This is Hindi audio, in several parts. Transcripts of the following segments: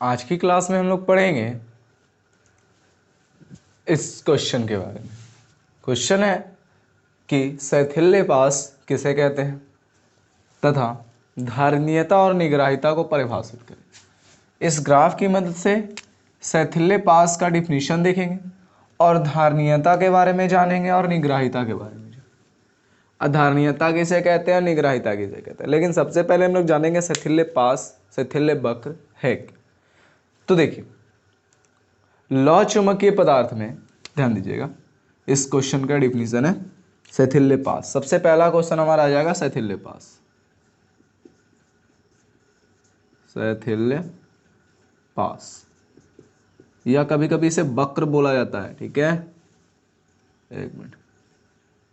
आज की क्लास में हम लोग पढ़ेंगे इस क्वेश्चन के बारे में। क्वेश्चन है कि शैथिल्य पास किसे कहते हैं तथा धारणीयता और निग्राहिता को परिभाषित करें। इस ग्राफ की मदद से शैथिल्य पास का डिफिनीशन देखेंगे और धारणीयता के बारे में जानेंगे और निग्राहिता के बारे में। धारणीयता किसे कहते हैं और निग्राहिता किसे कहते हैं, लेकिन सबसे पहले हम लोग जानेंगे शैथिल्य पास, शैथिल्य वक्र है क्या। तो देखिए, लौ चुंबकीय पदार्थ में ध्यान दीजिएगा, इस क्वेश्चन का डिफिनीशन है शैथिल्य पास। सबसे पहला क्वेश्चन हमारा आ जाएगा शैथिल्य पास। शैथिल्य पास या कभी कभी इसे वक्र बोला जाता है, ठीक है, एक मिनट,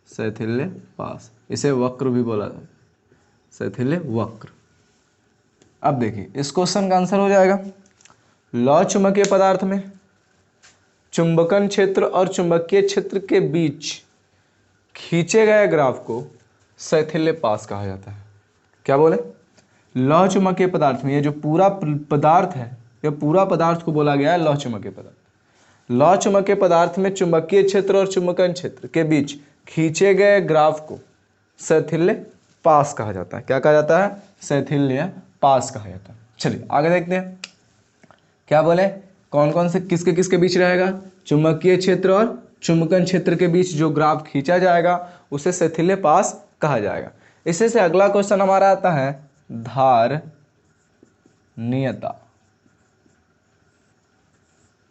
शैथिल्य पास, इसे वक्र भी बोला जाता है, शैथिल्य वक्र। अब देखिए, इस क्वेश्चन का आंसर हो जाएगा लौ चुंबकीय पदार्थ में चुंबकन क्षेत्र और चुंबकीय क्षेत्र के बीच खींचे गए ग्राफ को शैथिल्य पास कहा जाता है। क्या बोले? लौ चुंबकीय पदार्थ में, ये जो पूरा पदार्थ है, ये पूरा पदार्थ को बोला गया है लौ चुंबकीय पदार्थ। लौ चुंबकीय पदार्थ में चुंबकीय क्षेत्र और चुंबकन क्षेत्र के बीच खींचे गए ग्राफ को शैथिल्य पास कहा जाता है। क्या कहा जाता है? शैथिल्य पास कहा जाता है। चलिए आगे देखते हैं, क्या बोले, कौन कौन से किसके किसके बीच रहेगा? चुंबकीय क्षेत्र और चुंबकन क्षेत्र के बीच जो ग्राफ खींचा जाएगा उसे शैथिल्य पास कहा जाएगा। इससे से अगला क्वेश्चन हमारा आता है धारणीयता।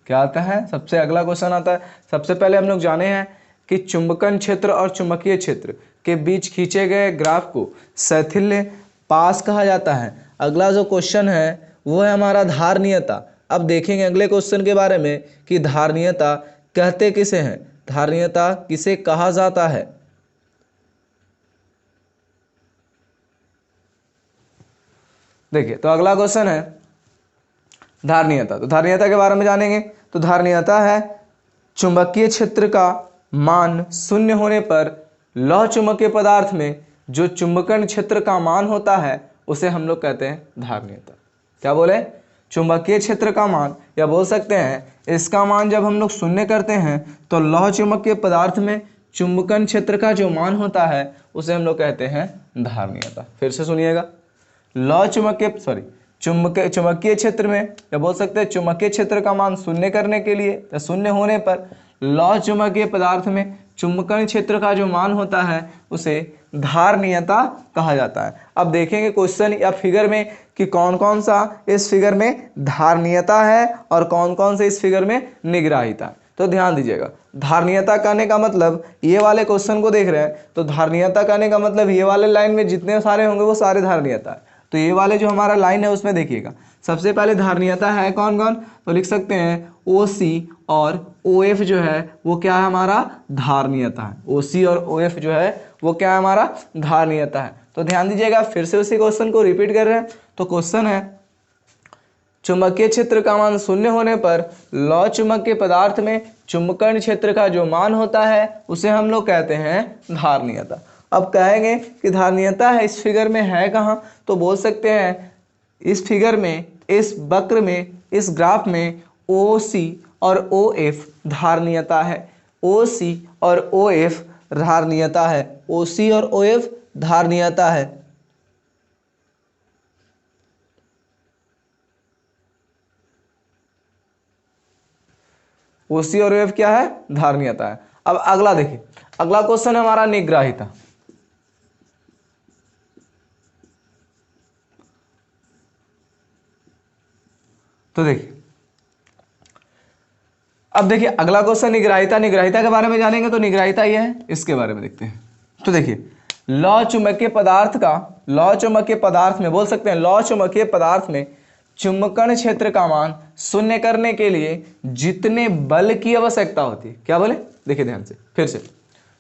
क्या आता है? सबसे अगला क्वेश्चन आता है, सबसे पहले हम लोग जाने हैं कि चुंबकन क्षेत्र और चुंबकीय क्षेत्र के बीच खींचे गए ग्राफ को शैथिल्य पास कहा जाता है। अगला जो क्वेश्चन है वो है हमारा धारणीयता। अब देखेंगे अगले क्वेश्चन के बारे में कि धारणीयता कहते किसे हैं, धारणीयता किसे कहा जाता है। देखिए, तो अगला क्वेश्चन है धारणीयता। तो धारणीयता के बारे में जानेंगे। तो धारणीयता है चुंबकीय क्षेत्र का मान शून्य होने पर लौ चुंबकीय पदार्थ में जो चुंबकन क्षेत्र का मान होता है उसे हम लोग कहते हैं धारणीयता। क्या बोले? चुंबकीय क्षेत्र का मान, या बोल सकते हैं इसका मान जब हम लोग शून्य करते हैं तो लौह चुंबकीय पदार्थ में चुंबकन क्षेत्र का जो मान होता है उसे हम लोग कहते हैं धारणीयता। फिर से सुनिएगा, लौह चुंबकीय चुंबकीय क्षेत्र में, या बोल सकते हैं चुंबकीय क्षेत्र का मान शून्य करने के लिए या शून्य होने पर लौह चुंबकीय पदार्थ में चुंबकन क्षेत्र का जो मान होता है उसे धारणीयता कहा जाता है। अब देखेंगे क्वेश्चन या फिगर में कि कौन कौन सा इस फिगर में धारणीयता है और कौन कौन से इस फिगर में निग्राहिता है। तो ध्यान दीजिएगा, धारणीयता कहने का मतलब, ये वाले क्वेश्चन को देख रहे हैं तो धारणीयता कहने का मतलब ये वाले लाइन में जितने सारे होंगे वो सारे धारणीयता है। तो ये वाले जो हमारा लाइन है उसमें देखिएगा, सबसे पहले धारणीयता है कौन कौन, तो लिख सकते हैं OC और OF जो है वो क्या है हमारा धारणीयता है। OC और OF जो है वो क्या है हमारा धारणीयता है। तो ध्यान दीजिएगा, फिर से उसी क्वेश्चन को रिपीट कर रहे हैं। तो क्वेश्चन है चुंबकीय क्षेत्र का मान शून्य होने पर लौ चुंबकीय पदार्थ में चुंबकन क्षेत्र का जो मान होता है उसे हम लोग कहते हैं धारणीयता। अब कहेंगे कि धारणीयता है इस फिगर में है कहाँ, तो बोल सकते हैं इस फिगर में, इस वक्र में, इस ग्राफ में OC और OF धारणीयता है। OC और OF धारणीयता है। OC और OF धारणीयता है। OC और OF क्या है? धारणीयता है। अब अगला देखिए, अगला क्वेश्चन है हमारा निग्राहिता। तो देखिए, अब देखिए अगला क्वेश्चन निग्राहिता। निग्राहिता के बारे में जानेंगे तो निग्राहिता ये है, इसके बारे में देखते हैं। तो देखिए, लौ चुंबकीय पदार्थ का, लौ चुंबकीय पदार्थ में, बोल सकते हैं लौ चुंबकीय पदार्थ में चुंबकन क्षेत्र का मान शून्य करने के लिए जितने बल की आवश्यकता होती है। क्या बोले? देखिए ध्यान से, फिर से,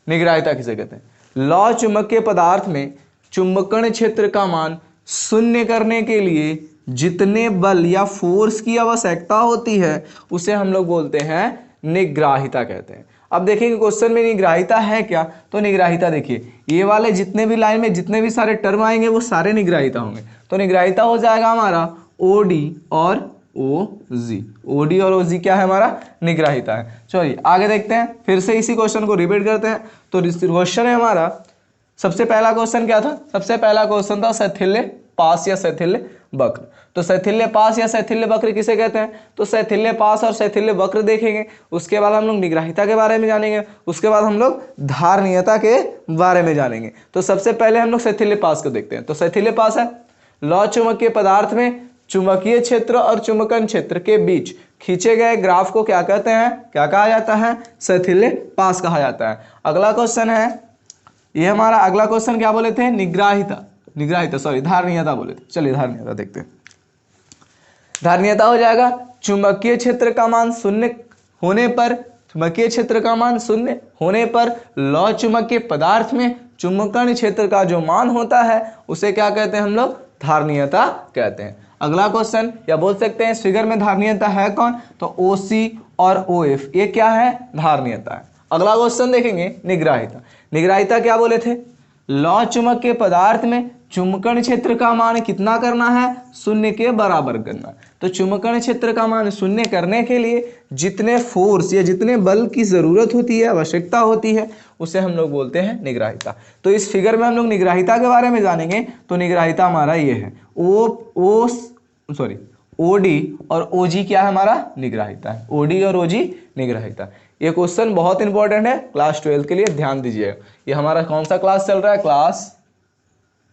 निग्राहिता किसे कहते हैं? लौ चुंबकीय पदार्थ में चुंबकन क्षेत्र का मान शून्य करने के लिए जितने बल या फोर्स की आवश्यकता होती है उसे हम लोग बोलते हैं निग्राहिता कहते हैं। अब देखेंगे क्वेश्चन में निग्राहिता है क्या, तो निग्राहिता देखिए, ये वाले जितने भी लाइन में जितने भी सारे टर्म आएंगे वो सारे निग्राहिता होंगे। तो निग्राहिता हो जाएगा हमारा OD और OG, OD और OG क्या है हमारा, निग्राहिता है। चलिए आगे देखते हैं, फिर से इसी क्वेश्चन को रिपीट करते हैं। तो क्वेश्चन है हमारा, सबसे पहला क्वेश्चन क्या था, सबसे पहला क्वेश्चन था शैथिल्य पास या शैथिल्य वक्र। तो शैथिल्य पास या शैथिल्य वक्र किसे कहते हैं, तो शैथिल्य पास और शैथिल्य वक्र देखेंगे, उसके बाद हम लोग निग्राहिता के बारे में जानेंगे, उसके बाद हम लोग धारणीयता के बारे में जानेंगे। तो सबसे पहले हम लोग शैथिल्य पास को देखते हैं। तो शैथिल्य पास है, लौ चुंबकीय पदार्थ में चुंबकीय क्षेत्र और चुंबकन क्षेत्र के बीच खींचे गए ग्राफ को क्या कहते हैं, क्या कहा जाता है, शैथिल्य पास कहा जाता है। अगला क्वेश्चन है, ये हमारा अगला क्वेश्चन क्या बोले थे, निग्राहिता सॉरी धारणीयता बोले थे। चलिए धारणीयता देखते हैं। धारणीयता हो जाएगा, चुंबकीय क्षेत्र का मान शून्य होने पर, चुंबकीय क्षेत्र का मान शून्य होने पर लौ चुंबकीय पदार्थ में चुंबकन क्षेत्र का जो मान होता है उसे क्या कहते हैं हम लोग, धारणीयता कहते हैं। अगला क्वेश्चन, या बोल सकते हैं इस फिगर में धारणीयता है कौन, तो OC और OF ये क्या है, धारणीयता है। अगला क्वेश्चन देखेंगे निग्राहिता। निग्राहिता क्या बोले थे, लौ चुंबकीय पदार्थ में चुंबकन क्षेत्र का मान कितना करना है, शून्य के बराबर करना। तो चुंबकन क्षेत्र का मान शून्य करने के लिए जितने फोर्स या जितने बल की जरूरत होती है, आवश्यकता होती है, उसे हम लोग बोलते हैं निग्राहिता। तो इस फिगर में हम लोग निग्राहिता के बारे में जानेंगे। तो निग्राहिता हमारा ये है, OD और OG क्या है हमारा, निग्राहिता है। OD और OG निग्राहिता। ये क्वेश्चन बहुत इंपॉर्टेंट है क्लास 12 के लिए, ध्यान दीजिएगा। ये हमारा कौन सा क्लास चल रहा है, क्लास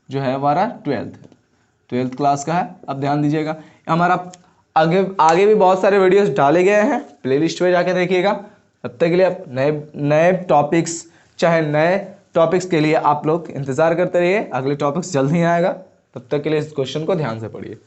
जो है हमारा 12th क्लास का है। अब ध्यान दीजिएगा, हमारा आगे भी बहुत सारे वीडियोस डाले गए हैं, प्लेलिस्ट में जाके देखिएगा। तब तक के लिए आप नए टॉपिक्स, चाहे नए टॉपिक्स के लिए आप लोग इंतजार करते रहिए, अगले टॉपिक्स जल्द ही आएगा। तब तक के लिए इस क्वेश्चन को ध्यान से पढ़िए।